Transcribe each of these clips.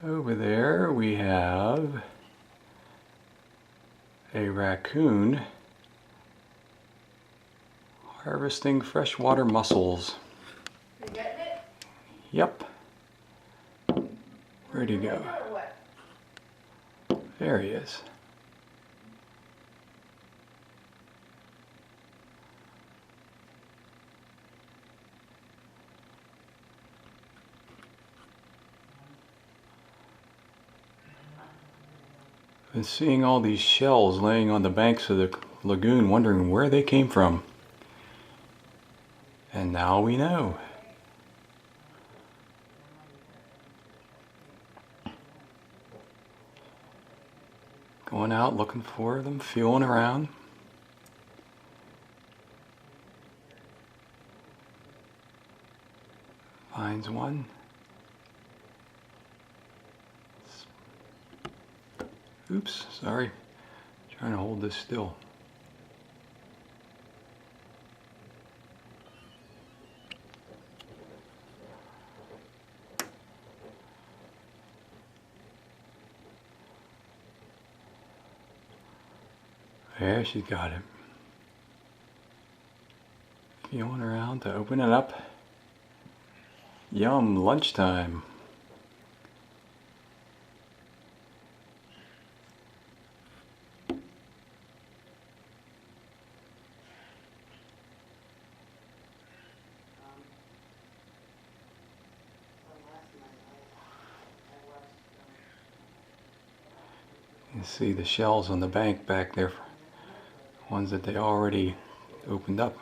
Over there we have a raccoon harvesting freshwater mussels. You getting it? Yep. Where'd he go? There he is. Been seeing all these shells laying on the banks of the lagoon, wondering where they came from. And now we know. Going out looking for them, feeling around. Finds one. Oops, sorry. Trying to hold this still. There, she's got it. Feeling around to open it up. Yum, lunchtime. You see the shells on the bank back there, ones that they already opened up.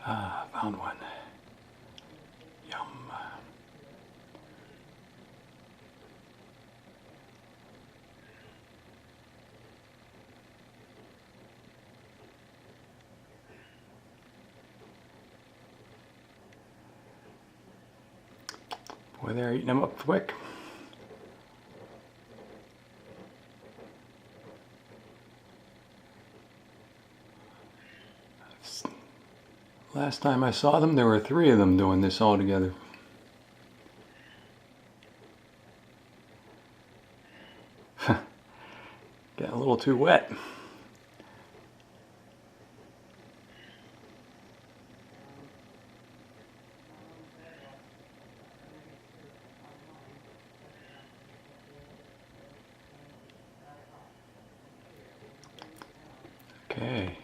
Ah, found one. Yum. Boy, they're eating them up quick. Last time I saw them, there were 3 of them doing this all together. Getting a little too wet. Okay.